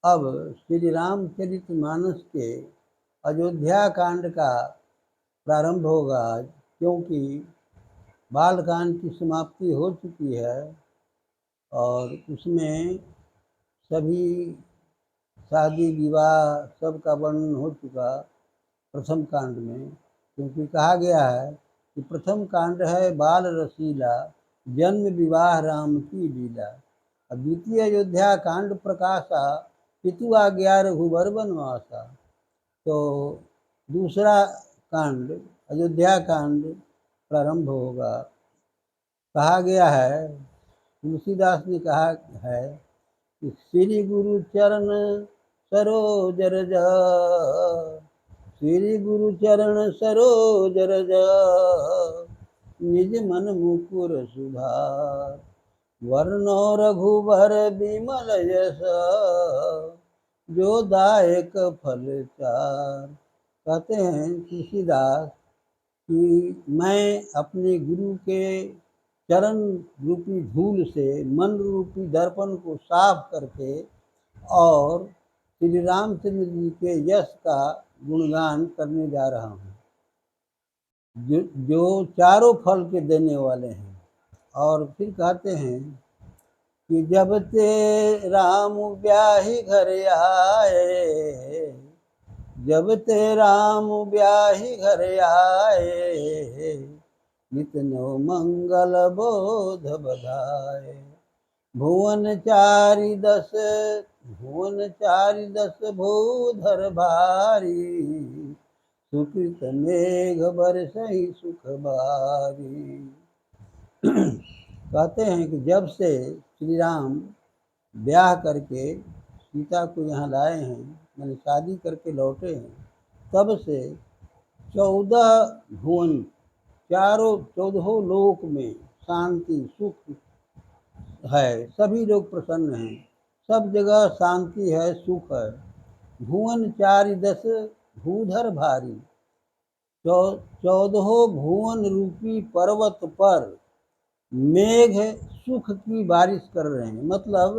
अब श्री रामचरितमानस के अयोध्या कांड का प्रारंभ होगा आज, क्योंकि बालकांड की समाप्ति हो चुकी है और उसमें सभी शादी विवाह सबका वर्णन हो चुका प्रथम कांड में। क्योंकि कहा गया है कि प्रथम कांड है बाल रसीला, जन्म विवाह राम की लीला। और द्वितीय अयोध्या कांड प्रकाशा, पितु आज्ञा रघुबर बनवासा। तो दूसरा कांड अयोध्या कांड प्रारंभ होगा। कहा गया है, तुलसीदास ने कहा है कि श्री गुरु चरण सरोज रज, श्री गुरु चरण सरोज रज, निज मन मुकुर सुधार। वर्णो रघुबर बिमल यश, जो दायक फल चार। कहते हैं तुलसीदास कि मैं अपने गुरु के चरण रूपी धूल से मन रूपी दर्पण को साफ करके और श्री रामचंद्र जी के यश का गुणगान करने जा रहा हूँ, जो चारों फल के देने वाले हैं। और फिर कहते हैं कि जब ते राम ब्याही घर आए, जब ते राम ब्याही घर आए, नित नो मंगल बोध बधाए। भुवन चारि दस, भुवन चारि दस भूधर भारी, सुकृत मेघ बरसहि सुख बारी। कहते हैं कि जब से श्री राम ब्याह करके सीता को यहाँ लाए हैं, मैंने शादी करके लौटे हैं, तब से 14 भुवन, चारों 14 लोक में शांति सुख है, सभी लोग प्रसन्न हैं, सब जगह शांति है, सुख है। भुवन चारि दस भूधर भारी, 14 भुवन रूपी पर्वत पर मेघ सुख की बारिश कर रहे हैं। मतलब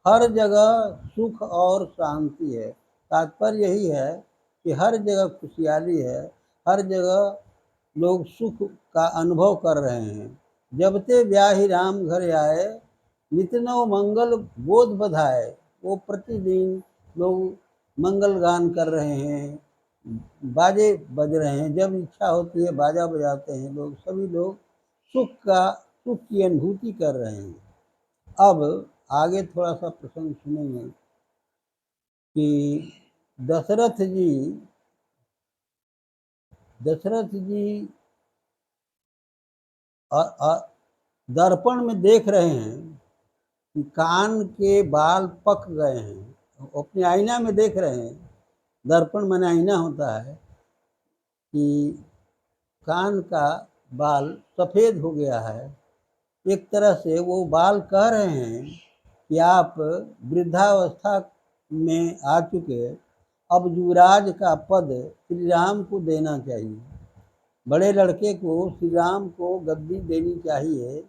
हर जगह सुख और शांति है। तात्पर्य यही है कि हर जगह खुशहाली है, हर जगह लोग सुख का अनुभव कर रहे हैं। जब ते ब्याही राम घर आए, नितनो मंगल बोध बधाए। वो प्रतिदिन लोग मंगल गान कर रहे हैं, बाजे बज रहे हैं, जब इच्छा होती है बाजा बजाते हैं लोग, सभी लोग सुख की अनुभूति कर रहे हैं। अब आगे थोड़ा सा प्रसंग सुनेंगे कि दशरथ जी दर्पण में देख रहे हैं कि कान के बाल पक गए हैं। अपने आईना में देख रहे हैं, दर्पण माने आईना होता है, कि कान का बाल सफ़ेद हो गया है। एक तरह से वो बाल कह रहे हैं कि आप वृद्धावस्था में आ चुके, अब युवराज का पद श्री राम को देना चाहिए, बड़े लड़के को श्री राम को गद्दी देनी चाहिए।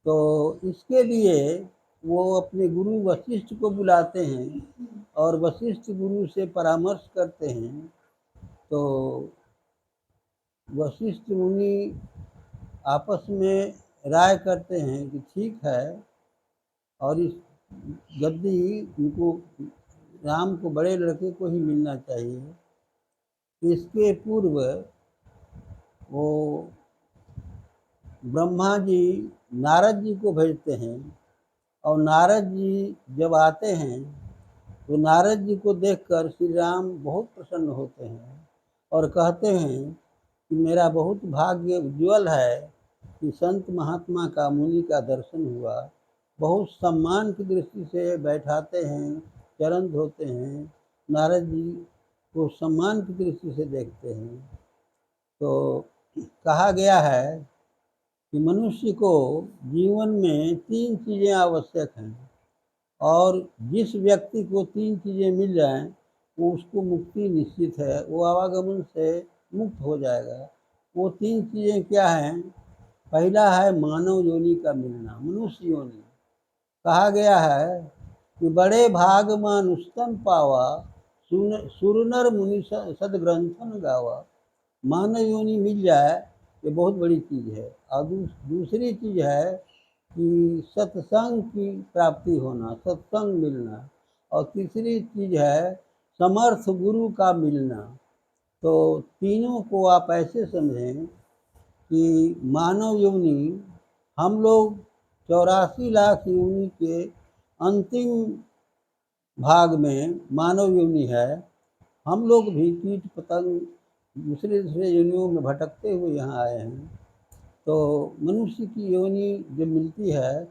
तो इसके लिए वो अपने गुरु वशिष्ठ को बुलाते हैं और वशिष्ठ गुरु से परामर्श करते हैं। तो वशिष्ठ मुनि आपस में राय करते हैं कि ठीक है, और इस गद्दी उनको राम को बड़े लड़के को ही मिलना चाहिए। इसके पूर्व वो ब्रह्मा जी नारद जी को भेजते हैं, और नारद जी जब आते हैं तो नारद जी को देखकर श्री राम बहुत प्रसन्न होते हैं और कहते हैं कि मेरा बहुत भाग्य उज्ज्वल है कि संत महात्मा का, मुनि का दर्शन हुआ। बहुत सम्मान की दृष्टि से बैठाते हैं, चरण धोते हैं, नारद जी को सम्मान की दृष्टि से देखते हैं। तो कहा गया है कि मनुष्य को जीवन में 3 चीज़ें आवश्यक हैं, और जिस व्यक्ति को 3 चीज़ें मिल जाएं वो उसको मुक्ति निश्चित है, वो आवागमन से मुक्त हो जाएगा। वो 3 चीज़ें क्या हैं? पहला है मानव योनि का मिलना, मनुष्य योनि। कहा गया है कि बड़े भाग मानुस्तन पावा, सुर नर मुनि सदग्रंथन गावा। मानव योनि मिल जाए ये बहुत बड़ी चीज़ है। और दूसरी चीज़ है कि सत्संग की प्राप्ति होना, सत्संग मिलना। और तीसरी चीज़ है समर्थ गुरु का मिलना। तो तीनों को आप ऐसे समझें कि मानव योनि, हम लोग 84 लाख योनि के अंतिम भाग में मानव योनि है। हम लोग भी कीट पतंग दूसरे दूसरे योनियों में भटकते हुए यहाँ आए हैं। तो मनुष्य की योनि जो मिलती है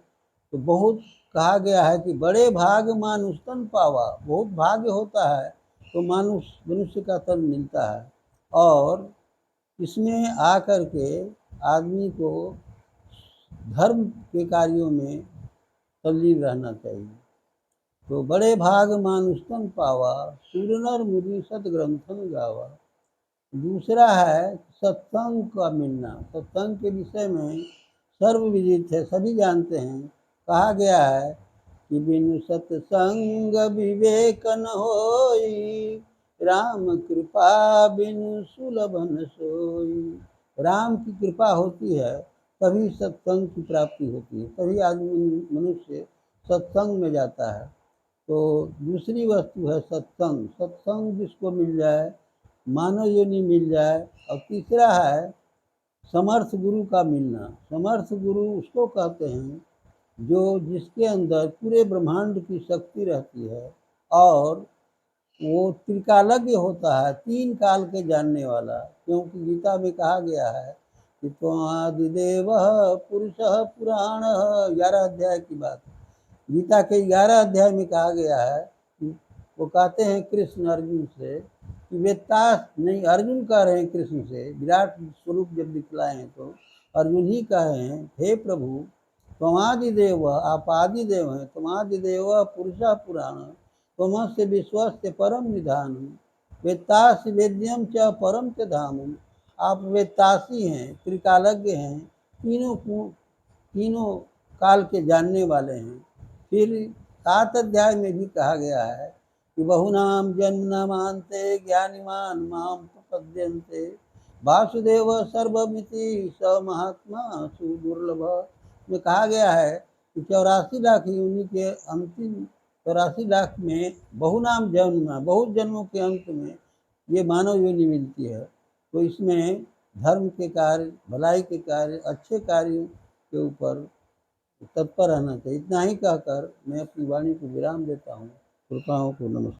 तो बहुत कहा गया है कि बड़े भाग मानुष तन पावा, बहुत भाग्य होता है तो मनुष्य का तन मिलता है। और इसमें आकर के आदमी को धर्म के कार्यों में तल्लीन रहना चाहिए। तो बड़े भाग मानुष तन पावा, सुर नर मुनि सदग्रंथन गावा। दूसरा है सत्संग का मिलना। सत्संग के विषय में सर्वविदित है, सभी जानते हैं। कहा गया है कि बिनु सत्संग विवेक न होई, राम कृपा बिनु सुलभ न सोई। राम की कृपा होती है तभी सत्संग की प्राप्ति होती है, तभी आदमी मनुष्य सत्संग में जाता है। तो दूसरी वस्तु है सत्संग। सत्संग जिसको मिल जाए, मानव योनि मिल जाए। और तीसरा है समर्थ गुरु का मिलना। समर्थ गुरु उसको कहते हैं जो जिसके अंदर पूरे ब्रह्मांड की शक्ति रहती है और वो त्रिकालज्ञ होता है, 3 काल के जानने वाला। क्योंकि गीता में कहा गया है कि त्वमादिदेव पुरुषः पुराणः, 11 अध्याय की बात। गीता के 11 अध्याय में कहा गया है कि वो कहते हैं कृष्ण अर्जुन से कि वेत्तास नहीं, अर्जुन कह रहे हैं कृष्ण से, विराट स्वरूप जब दिखलाए हैं तो अर्जुन ही कहे हैं, हे प्रभु त्वमादिदेव, आप आदिदेव हैं। त्वमादिदेव पुरुषः पुराण, त्वमस्य विश्वस्य परम निधान, वेत्तासि वेद्यम च परम च धाम। आप वेत्तासी हैं, त्रिकालज्ञ हैं, तीनों काल के जानने वाले हैं। फिर 7 अध्याय में भी कहा गया है कि बहुनाम जन्मनामान्ते ज्ञानिमान माम प्रपद्यन्ते, वासुदेव सर्वमिति स महात्मा सुदुर्लभ। में कहा गया है कि 84 लाख योनि के अंतिम 84 लाख में बहुनाम जन्म, बहुत जन्मों के अंत में ये मानव योनि मिलती है। तो इसमें धर्म के कार्य, भलाई के कार्य, अच्छे कार्यों के ऊपर तत्पर रहना चाहिए। इतना ही कहकर मैं अपनी वाणी को विराम देता हूँ। श्रोताओं को नमस्कार।